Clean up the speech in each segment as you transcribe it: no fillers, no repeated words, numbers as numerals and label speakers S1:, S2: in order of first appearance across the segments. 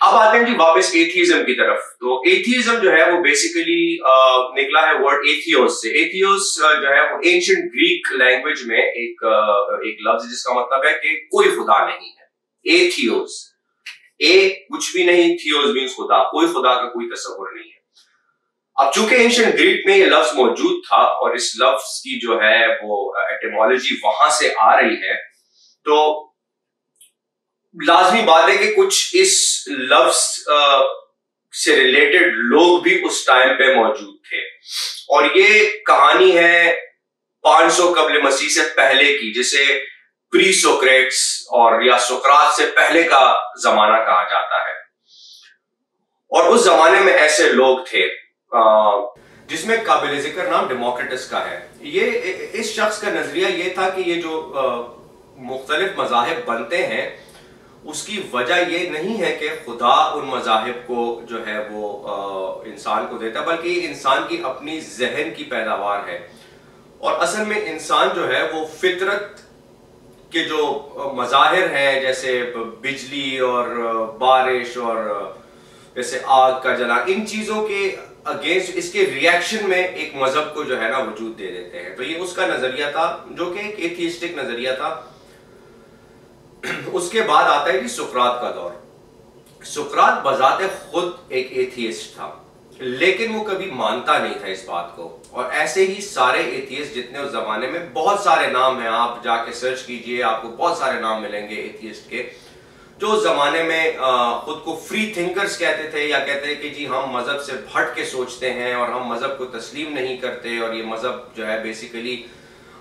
S1: اب آتے ہیں جی واپس ایتھیزم کی طرف. تو ایتھیزم جو ہے وہ بیسیکلی نکلا ہے ورڈ ایتھیوس سے. ایتھیوس جو ہے وہ اینشنٹ گریک لینگویج میں ایک لفظ جس کا مطلب ہے کہ کوئی خدا نہیں ہے. ایتھیوس, اے کچھ بھی نہیں, تھیوس مینس خدا, کوئی خدا کا کوئی تصور نہیں ہے. اب چونکہ اینشنٹ گریک میں یہ لفظ موجود تھا اور اس لفظ کی جو ہے وہ ایٹیمالوجی وہاں سے آ رہی ہے, تو لازمی بات ہے کہ کچھ اس لفظ سے ریلیٹڈ لوگ بھی اس ٹائم پہ موجود تھے. اور یہ کہانی ہے 500 قبل مسیح سے پہلے کی, جسے پری سوکریٹس اور یا سقراط سے پہلے کا زمانہ کہا جاتا ہے. اور اس زمانے میں ایسے لوگ تھے جس میں قابل ذکر نام ڈیموکریٹس کا ہے. یہ اس شخص کا نظریہ یہ تھا کہ یہ جو مختلف مذاہب بنتے ہیں اس کی وجہ یہ نہیں ہے کہ خدا ان مذاہب کو جو ہے وہ انسان کو دیتا, بلکہ یہ انسان کی اپنی ذہن کی پیداوار ہے. اور اصل میں انسان جو ہے وہ فطرت کے جو مظاہر ہیں جیسے بجلی اور بارش اور جیسے آگ کا جلنا, ان چیزوں کے اگینسٹ اس کے ریاکشن میں ایک مذہب کو جو ہے نا وجود دے دیتے ہیں. تو یہ اس کا نظریہ تھا جو کہ ایک ایتھیسٹک نظریہ تھا. اس کے بعد آتا ہے جی سقراط کا دور. سقراط بذات خود ایک ایتھیسٹ تھا, لیکن وہ کبھی مانتا نہیں تھا اس بات کو. اور ایسے ہی سارے ایتھیسٹ جتنے اس زمانے میں, بہت سارے نام ہیں, آپ جا کے سرچ کیجئے آپ کو بہت سارے نام ملیں گے ایتھیسٹ کے, جو اس زمانے میں خود کو فری تھنکرز کہتے تھے یا کہتے ہیں کہ جی ہم مذہب سے ہٹ کے سوچتے ہیں اور ہم مذہب کو تسلیم نہیں کرتے, اور یہ مذہب جو ہے بیسیکلی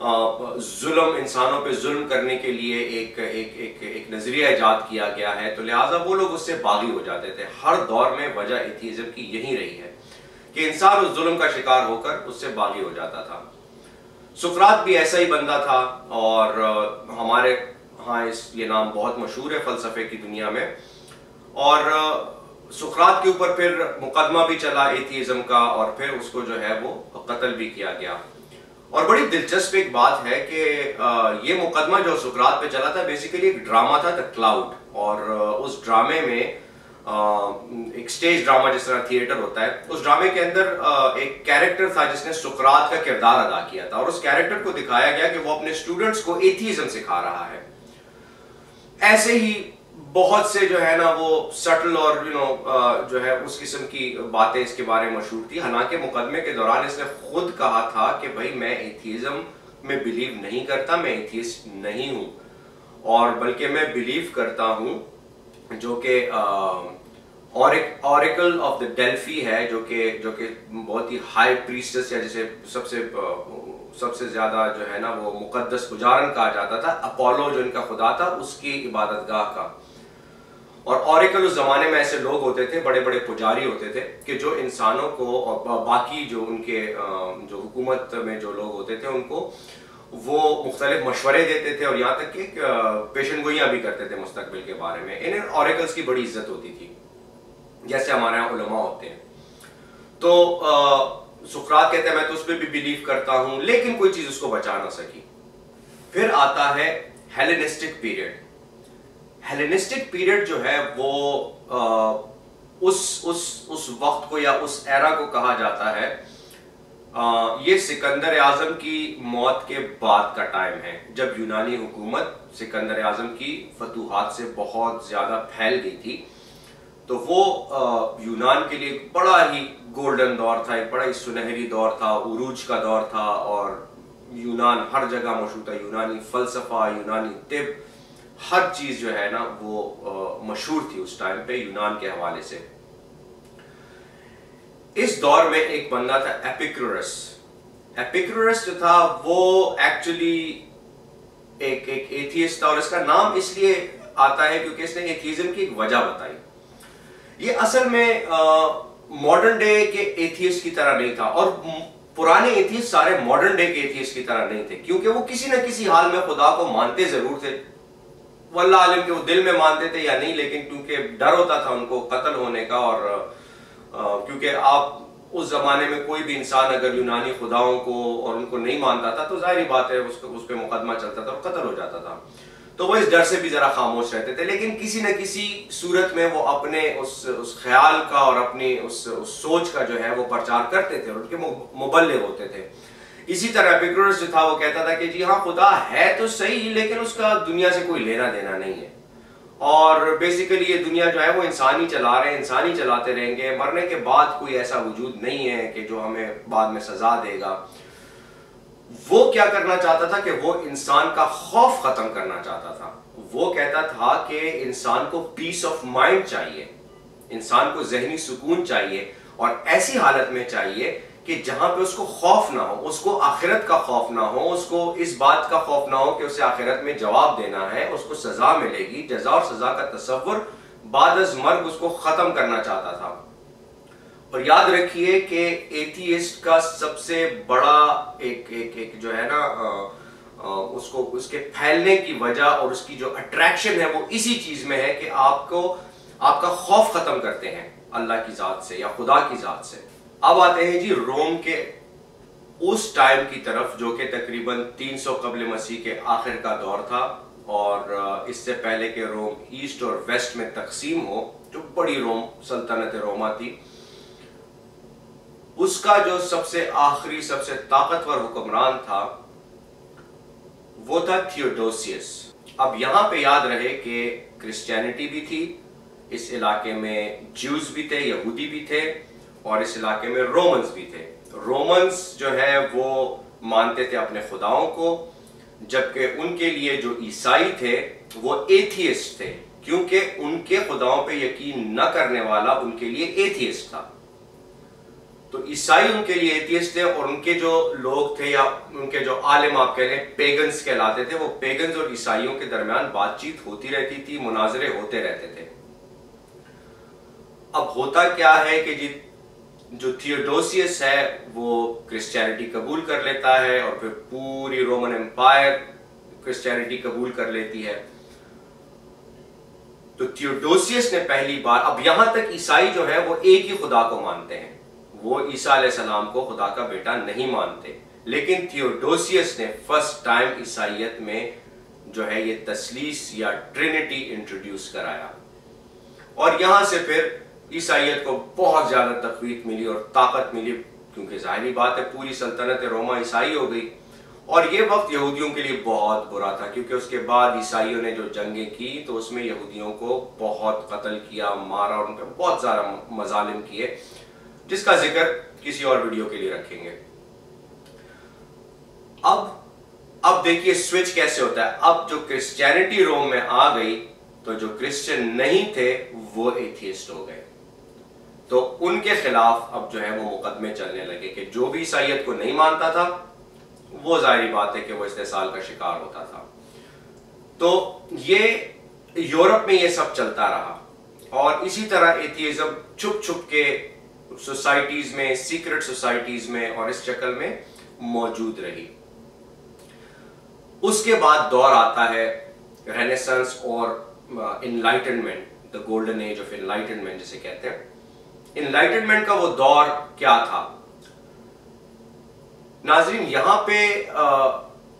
S1: ظلم, انسانوں پہ ظلم کرنے کے لیے ایک نظریہ ایجاد کیا گیا ہے. تو لہٰذا وہ لوگ اس سے باغی ہو جاتے تھے. ہر دور میں وجہ ایتھیزم کی یہی رہی ہے کہ انسان اس ظلم کا شکار ہو کر اس سے باغی ہو جاتا تھا. سقراط بھی ایسا ہی بندہ تھا, اور ہمارے ہاں یہ نام بہت مشہور ہے فلسفے کی دنیا میں. اور سقراط کے اوپر پھر مقدمہ بھی چلا ایتھیزم کا, اور پھر اس کو جو ہے وہ قتل بھی کیا گیا. اور بڑی دلچسپ ایک بات ہے کہ یہ مقدمہ جو سقراط پہ چلا تھا بیسیکلی ایک ڈرامہ تھا, دا کلاؤڈ. اور اس ڈرامے میں ایک سٹیج ڈرامہ جس طرح تھیٹر ہوتا ہے, اس ڈرامے کے اندر ایک کیریکٹر تھا جس نے سقراط کا کردار ادا کیا تھا, اور اس کیریکٹر کو دکھایا گیا کہ وہ اپنے سٹوڈنٹس کو ایتھیزم سکھا رہا ہے. ایسے ہی بہت سے جو ہے نا وہ سٹل اور جو ہے اس قسم کی باتیں اس کے بارے میں مشہور تھی. حالانکہ مقدمے کے دوران اس نے خود کہا تھا کہ بھائی میں ایتھیزم میں بلیو نہیں کرتا, میں ایتھیسٹ نہیں ہوں, اور بلکہ میں بلیو کرتا ہوں جو کہ اوریکل آف دا ڈیلفی ہے, جو کہ بہت ہی ہائی پریسٹس یا جسے سب سے زیادہ جو ہے نا وہ مقدس پجارن کہا جاتا تھا, اپولو جو ان کا خدا تھا اس کی عبادت گاہ کا. اور اوریکل اس زمانے میں ایسے لوگ ہوتے تھے, بڑے بڑے پجاری ہوتے تھے کہ جو انسانوں کو اور باقی جو ان کے جو حکومت میں جو لوگ ہوتے تھے ان کو وہ مختلف مشورے دیتے تھے, اور یہاں تک کہ پیشن گوئیاں بھی کرتے تھے مستقبل کے بارے میں. انہیں اوریکلز کی بڑی عزت ہوتی تھی جیسے ہمارے یہاں علماء ہوتے ہیں. تو سقراط کہتے ہیں میں تو اس پہ بھی بلیو کرتا ہوں, لیکن کوئی چیز اس کو بچا نہ سکی. پھر آتا ہے ہیلینسٹک پیریڈ. ہیلینسٹک پیریڈ جو ہے وہ اس وقت کو یا اس ایرا کو کہا جاتا ہے, یہ سکندر اعظم کی موت کے بعد کا ٹائم ہے, جب یونانی حکومت سکندر اعظم کی فتوحات سے بہت زیادہ پھیل گئی تھی. تو وہ یونان کے لیے ایک بڑا ہی گولڈن دور تھا, ایک بڑا ہی سنہری دور تھا, عروج کا دور تھا, اور یونان ہر جگہ مشہور تھا. یونانی فلسفہ, یونانی طب, ہر چیز جو ہے نا وہ مشہور تھی اس ٹائم پہ یونان کے حوالے سے. اس دور میں ایک بندہ تھا ایپیکورس. ایپیکورس جو تھا وہ ایکچولی ایک ایتھیسٹ تھا, اور اس کا نام اس لیے آتا ہے کیونکہ اس نے ایتھیزم کی ایک وجہ بتائی. یہ اصل میں ماڈرن ڈے کے ایتھیسٹ کی طرح نہیں تھا, اور پرانے ایتھیسٹ سارے ماڈرن ڈے کے ایتھیسٹ کی طرح نہیں تھے, کیونکہ وہ کسی نہ کسی حال میں خدا کو مانتے ضرور تھے. واللہ عالم کہ وہ دل میں مانتے تھے یا نہیں, لیکن کیونکہ ڈر ہوتا تھا ان کو قتل ہونے کا, اور کیونکہ آپ اس زمانے میں کوئی بھی انسان اگر یونانی خداؤں کو اور ان کو نہیں مانتا تھا تو ظاہری بات ہے اس پہ مقدمہ چلتا تھا اور قتل ہو جاتا تھا. تو وہ اس ڈر سے بھی ذرا خاموش رہتے تھے، لیکن کسی نہ کسی صورت میں وہ اپنے اس خیال کا اور اپنی اس سوچ کا جو ہے وہ پرچار کرتے تھے اور ان کے مبلغ ہوتے تھے۔ اسی طرح ایپیکورس جو تھا وہ کہتا تھا کہ جی ہاں خدا ہے تو صحیح، لیکن اس کا دنیا سے کوئی لینا دینا نہیں ہے، اور بیسیکلی یہ دنیا جو ہے وہ انسانی چلا رہے ہیں، انسانی چلاتے رہیں گے، مرنے کے بعد کوئی ایسا وجود نہیں ہے کہ جو ہمیں بعد میں سزا دے گا۔ وہ کیا کرنا چاہتا تھا کہ وہ انسان کا خوف ختم کرنا چاہتا تھا۔ وہ کہتا تھا کہ انسان کو پیس آف مائنڈ چاہیے، انسان کو ذہنی سکون چاہیے، اور ایسی حالت میں چاہیے کہ جہاں پہ اس کو خوف نہ ہو، اس کو آخرت کا خوف نہ ہو، اس کو اس بات کا خوف نہ ہو کہ اسے آخرت میں جواب دینا ہے، اس کو سزا ملے گی۔ جزا اور سزا کا تصور بعد از مرگ اس کو ختم کرنا چاہتا تھا۔ اور یاد رکھیے کہ ایتھیسٹ کا سب سے بڑا ایک جو ہے نا اس کے پھیلنے کی وجہ اور اس کی جو اٹریکشن ہے وہ اسی چیز میں ہے کہ آپ کا خوف ختم کرتے ہیں اللہ کی ذات سے یا خدا کی ذات سے۔ اب آتے ہیں جی روم کے اس ٹائم کی طرف جو کہ تقریباً 300 قبل مسیح کے آخر کا دور تھا، اور اس سے پہلے کہ روم ایسٹ اور ویسٹ میں تقسیم ہو، جو بڑی روم سلطنت روما تھی، اس کا جو سب سے آخری سب سے طاقتور حکمران تھا وہ تھا تھیوڈوسیس۔ اب یہاں پہ یاد رہے کہ کرسچینٹی بھی تھی اس علاقے میں، جیوز بھی تھے، یہودی بھی تھے، اور اس علاقے میں رومنز بھی تھے۔ رومنز جو ہے وہ مانتے تھے اپنے خداؤں کو، جبکہ ان کے لیے جو عیسائی تھے وہ ایتھیسٹ تھے، کیونکہ ان کے خداؤں پہ یقین نہ کرنے والا ان کے لیے ایتھیسٹ تھا۔ تو عیسائی ان کے لیے ایتھیسٹ تھے، اور ان کے جو لوگ تھے یا ان کے جو عالم آپ کہہ لیں پیگنز کہلاتے تھے، وہ پیگنز اور عیسائیوں کے درمیان بات چیت ہوتی رہتی تھی، مناظرے ہوتے رہتے تھے۔ اب ہوتا کیا ہے کہ جی جو تھیوڈوسیس ہے وہ کرسچینٹی قبول کر لیتا ہے، اور پھر پوری رومن امپائر کرسچینٹی قبول کر لیتی ہے۔ تو تھیوڈوسیس نے پہلی بار، اب یہاں تک عیسائی جو ہے وہ ایک ہی خدا کو مانتے ہیں، وہ عیسیٰ علیہ السلام کو خدا کا بیٹا نہیں مانتے، لیکن تھیوڈوسیس نے فرسٹ ٹائم عیسائیت میں جو ہے یہ تثلیث یا ٹرینٹی انٹروڈیوس کرایا، اور یہاں سے پھر عیسائیت کو بہت زیادہ تقویت ملی اور طاقت ملی، کیونکہ ظاہری بات ہے پوری سلطنت روما عیسائی ہو گئی۔ اور یہ وقت یہودیوں کے لیے بہت برا تھا، کیونکہ اس کے بعد عیسائیوں نے جو جنگیں کی تو اس میں یہودیوں کو بہت قتل کیا، مارا، اور ان پہ بہت زیادہ مظالم کیے، جس کا ذکر کسی اور ویڈیو کے لیے رکھیں گے۔ اب دیکھیے سوئچ کیسے ہوتا ہے۔ اب جو کرسچینٹی روم میں آ گئی تو جو کرسچن نہیں تھے وہ ایتھیسٹ ہو گئے، تو ان کے خلاف اب جو ہے وہ مقدمے چلنے لگے کہ جو بھی عیسائیت کو نہیں مانتا تھا وہ ظاہری بات ہے کہ وہ استحصال کا شکار ہوتا تھا۔ تو یہ یورپ میں یہ سب چلتا رہا، اور اسی طرح ایتھیزم چھپ چھپ کے سوسائٹیز میں، سیکرٹ سوسائٹیز میں اور اس شکل میں موجود رہی۔ اس کے بعد دور آتا ہے رینیسانس اور enlightenment, the golden age of enlightenment جسے کہتے ہیں۔ انلائٹنمنٹ کا وہ دور کیا تھا؟ ناظرین یہاں پہ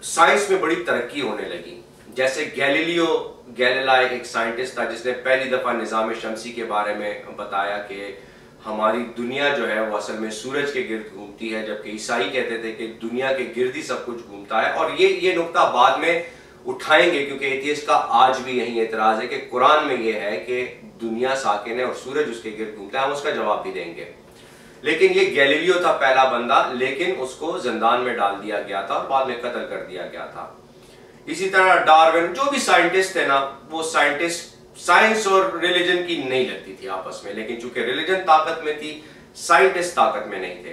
S1: سائنس میں بڑی ترقی ہونے لگی، جیسے گیلیلائی ایک سائنٹسٹ تھا جس نے پہلی دفعہ نظام شمسی کے بارے میں بتایا کہ ہماری دنیا جو ہے وہ اصل میں سورج کے گرد گھومتی ہے، جبکہ عیسائی کہتے تھے کہ دنیا کے گرد ہی سب کچھ گھومتا ہے۔ اور یہ نقطہ بعد میں اٹھائیں گے، کیونکہ ایتھیسٹ کا آج بھی یہی اعتراض ہے کہ قرآن میں یہ ہے کہ دنیا ساکن ہے اور سورج اس کے گرد گھومتا ہے، ہم اس کا جواب بھی دیں گے۔ لیکن یہ گیلیلیو تھا پہلا بندہ، لیکن اس کو زندان میں ڈال دیا گیا تھا اور بعد میں قتل کر دیا گیا تھا۔ اسی طرح ڈارون، جو بھی سائنٹسٹ تھے نا، وہ سائنٹسٹ سائنس اور ریلیجن کی نہیں لگتی تھی آپس میں، لیکن چونکہ ریلیجن طاقت میں تھی، سائنٹسٹ طاقت میں نہیں تھے۔